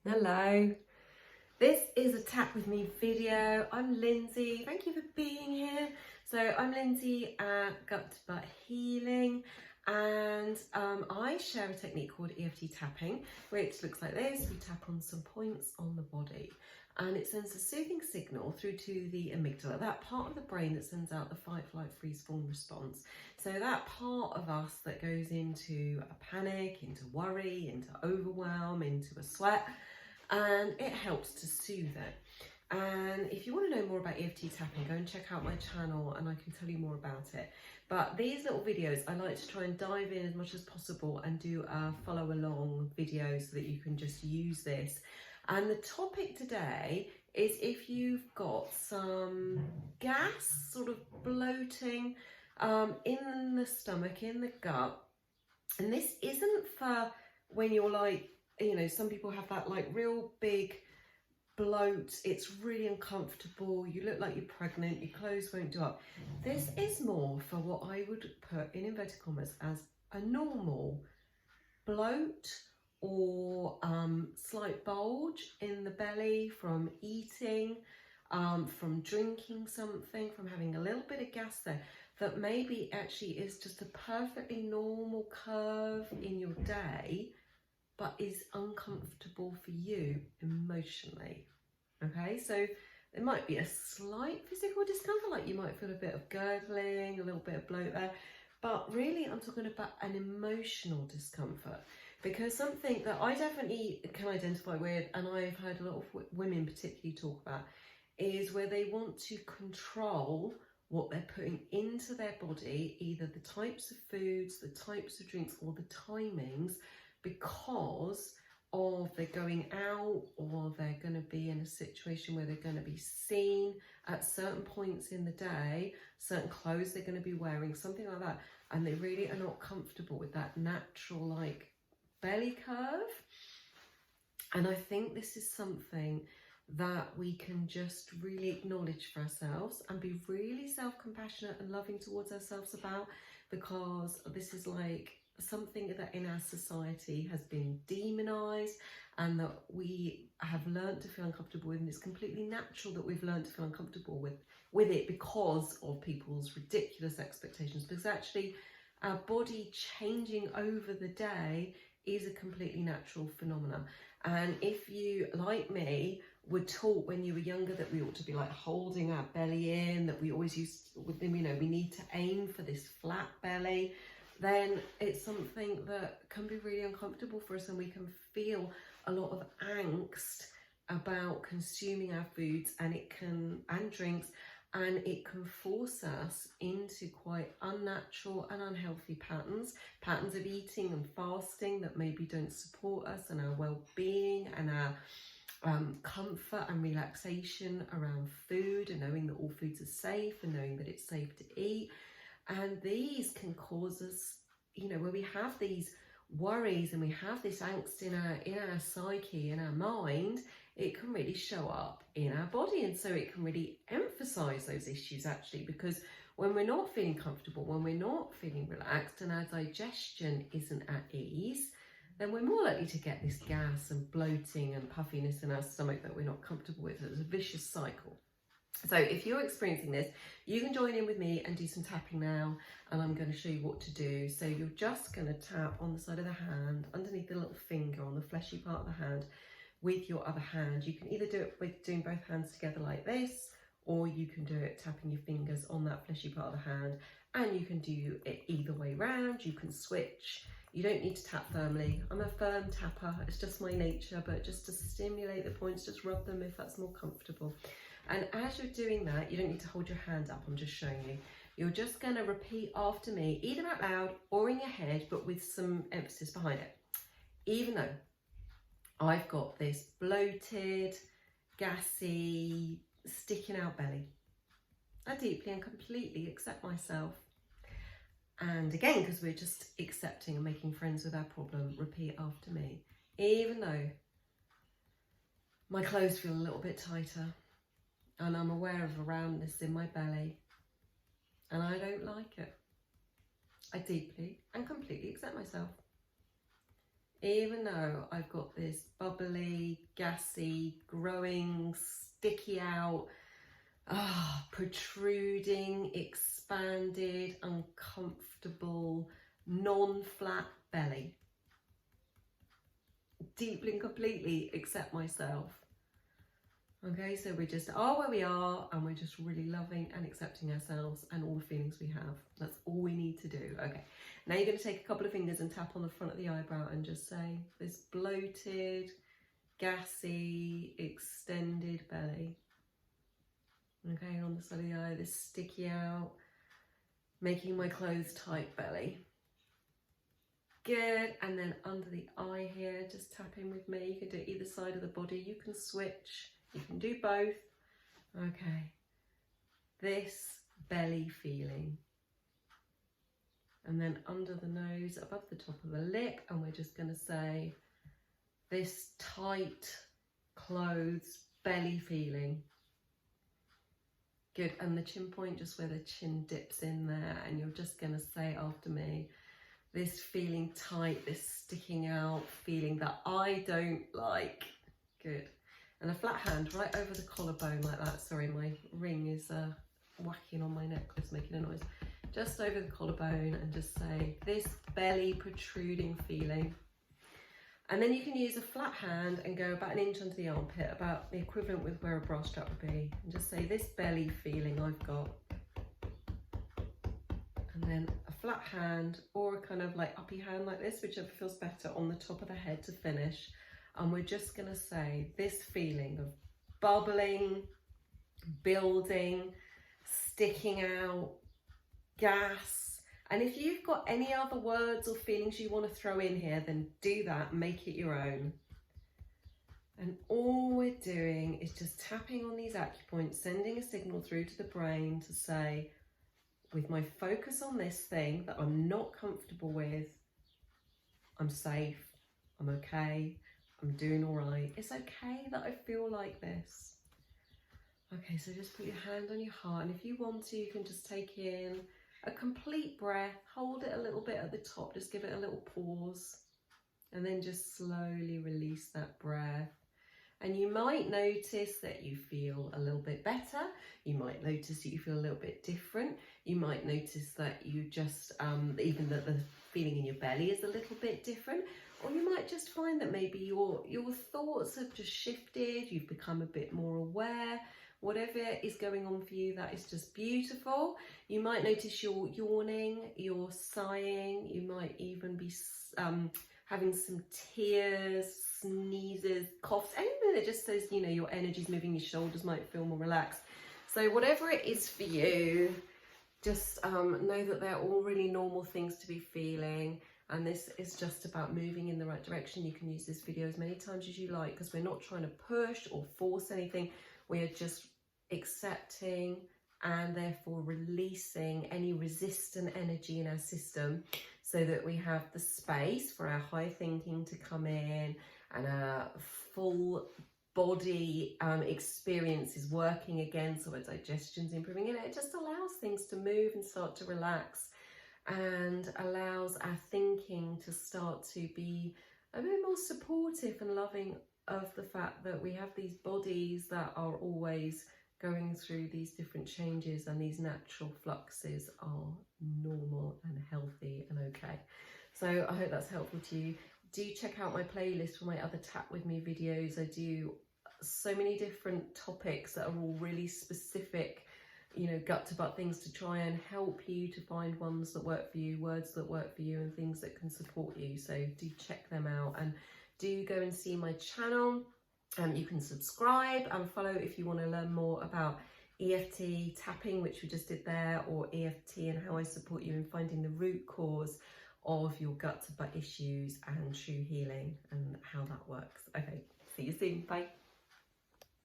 Hello, this is a Tap With Me video. I'm Lindsay, thank you for being here. So I'm Lindsay at Gut to Butt Healing, and I share a technique called EFT tapping, which looks like this. We tap on some points on the body and it sends a soothing signal through to the amygdala, that part of the brain that sends out the fight, flight, freeze, fawn response. So that part of us that goes into a panic, into worry, into overwhelm, into a sweat, and it helps to soothe it. And if you want to know more about EFT tapping, go and check out my channel and I can tell you more about it. But these little videos, I like to try and dive in as much as possible and do a follow along video so that you can just use this. And the topic today is if you've got some gas, sort of bloating in the stomach, in the gut. And this isn't for when you're like, you know, some people have that like real big bloat, it's really uncomfortable, you look like you're pregnant, your clothes won't do up. This is more for what I would put in inverted commas as a normal bloat or slight bulge in the belly from eating, from drinking something, from having a little bit of gas there, that maybe actually is just a perfectly normal curve in your day, but is uncomfortable for you emotionally. Okay, so there might be a slight physical discomfort, like you might feel a bit of gurgling, a little bit of bloat there, but really I'm talking about an emotional discomfort, because something that I definitely can identify with, and I've heard a lot of women particularly talk about, is where they want to control what they're putting into their body, either the types of foods, the types of drinks, or the timings, because of they're going out or they're going to be in a situation where they're going to be seen at certain points in the day, certain clothes they're going to be wearing, something like that, and they really are not comfortable with that natural like belly curve. And I think this is something that we can just really acknowledge for ourselves and be really self-compassionate and loving towards ourselves about, because this is like something that in our society has been demonized and that we have learned to feel uncomfortable with, and it's completely natural that we've learned to feel uncomfortable with it because of people's ridiculous expectations, because actually our body changing over the day is a completely natural phenomenon. And if you, like me, were taught when you were younger that we ought to be like holding our belly in, that we always used, you know, we need to aim for this flat belly, then it's something that can be really uncomfortable for us, and we can feel a lot of angst about consuming our foods and drinks, and it can force us into quite unnatural and unhealthy patterns of eating and fasting that maybe don't support us and our well-being and our comfort and relaxation around food, and knowing that all foods are safe and knowing that it's safe to eat. And these can cause us, you know, where we have these worries and we have this angst in our psyche, in our mind, it can really show up in our body. And so it can really emphasize those issues actually, because when we're not feeling comfortable, when we're not feeling relaxed and our digestion isn't at ease, then we're more likely to get this gas and bloating and puffiness in our stomach that we're not comfortable with. It's a vicious cycle. So if you're experiencing this, you can join in with me and do some tapping now, and I'm going to show you what to do. So you're just going to tap on the side of the hand, underneath the little finger on the fleshy part of the hand with your other hand. You can either do it with doing both hands together like this, or you can do it tapping your fingers on that fleshy part of the hand, and you can do it either way round. You can switch. You don't need to tap firmly. I'm a firm tapper, it's just my nature, but just to stimulate the points, just rub them if that's more comfortable. And as you're doing that, you don't need to hold your hand up, I'm just showing you. You're just going to repeat after me, either out loud or in your head, but with some emphasis behind it. Even though I've got this bloated, gassy, sticking out belly, I deeply and completely accept myself. And again, because we're just accepting and making friends with our problem, repeat after me. Even though my clothes feel a little bit tighter, and I'm aware of a roundness in my belly, and I don't like it, I deeply and completely accept myself. even though I've got this bubbly, gassy, growing, sticky out, protruding, expanded, uncomfortable, non-flat belly. Deeply and completely accept myself. Okay, so we just are where we are, and we're just really loving and accepting ourselves and all the feelings we have. That's all we need to do. Okay, now you're going to take a couple of fingers and tap on the front of the eyebrow and just say, this bloated, gassy, extended belly. Okay, on the side of the eye, this sticky out, making my clothes tight belly. Good, and then under the eye here, just tap in with me. You can do either side of the body, you can switch, you can do both. Okay, this belly feeling. And then under the nose, above the top of the lip, and we're just going to say, this tight clothes belly feeling. Good, and the chin point, just where the chin dips in there, and you're just going to say after me, this feeling tight, this sticking out feeling that I don't like. Good. And a flat hand right over the collarbone like that. Sorry, my ring is whacking on my necklace, making a noise. Just over the collarbone, and just say, this belly protruding feeling. And then you can use a flat hand and go about 1 inch under the armpit, about the equivalent with where a bra strap would be. And just say, this belly feeling I've got. And then a flat hand or a kind of like uppy hand like this, whichever feels better, on the top of the head to finish. And we're just going to say, this feeling of bubbling, building, sticking out, gas. And if you've got any other words or feelings you want to throw in here, then do that, make it your own. And all we're doing is just tapping on these acupoints, sending a signal through to the brain to say, with my focus on this thing that I'm not comfortable with, I'm safe, I'm okay, I'm doing all right. It's okay that I feel like this. Okay, so just put your hand on your heart, and if you want to, you can just take in a complete breath, hold it a little bit at the top, just give it a little pause, and then just slowly release that breath. And you might notice that you feel a little bit better. You might notice that you feel a little bit different. You might notice that you just, even that the feeling in your belly is a little bit different. Or you might just find that maybe your thoughts have just shifted. You've become a bit more aware. Whatever is going on for you, that is just beautiful. You might notice you're yawning, you're sighing. You might even be having some tears, sneezes, coughs, anything that just says, you know, your energy's moving, your shoulders might feel more relaxed. So whatever it is for you, just know that they're all really normal things to be feeling. And this is just about moving in the right direction. You can use this video as many times as you like, because we're not trying to push or force anything. We are just accepting and therefore releasing any resistant energy in our system, so that we have the space for our high thinking to come in, and our full body experience is working again, so our digestion's improving, and it just allows things to move and start to relax, and allows our thinking to start to be a bit more supportive and loving of the fact that we have these bodies that are always going through these different changes, and these natural fluxes are normal and healthy and okay. So I hope that's helpful to you. Do check out my playlist for my other Tap With Me videos. I do so many different topics that are all really specific, you know, gut to butt things to try and help you to find ones that work for you, words that work for you, and things that can support you. So do check them out, and do go and see my channel. You can subscribe and follow if you want to learn more about EFT tapping, which we just did there, or EFT and how I support you in finding the root cause of your gut to butt issues and true healing and how that works. Okay, see you soon. Bye.